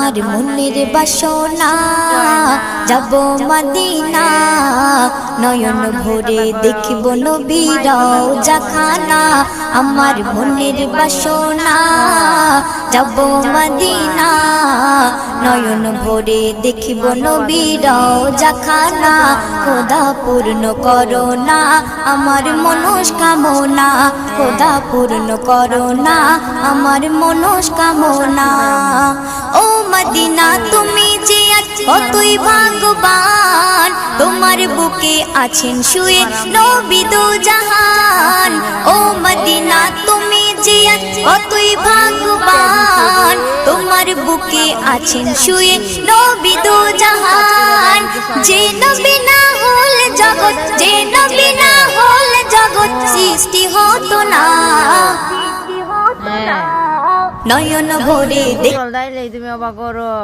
আমার মনের বাসনা যাব মদিনা নয়ন ভরে দেখিব নবীর রওজা খানা আমার মনের বাসনা যাব মদিনা নয়ন ভরে দেখিব নবীর রওজা খানা খোদা পূর্ণ করো না আমার মনস্কামনা খোদা পূর্ণ করো না আমার মনস্কামনা ও মদিনা তুমি যে কতই ভাগ্যবান তোমার বুকে আছেন শুয়ে নবী দো জাহান ও মদিনা তুমি যে কতই ভাগ্যবান তোমার বুকে আছেন শুয়ে নবী দো জাহান যে নবী না হল জগৎ যে নবী না হল জগৎ সৃষ্টি হতো না নয়ন ভরে তুমি অবাক করো।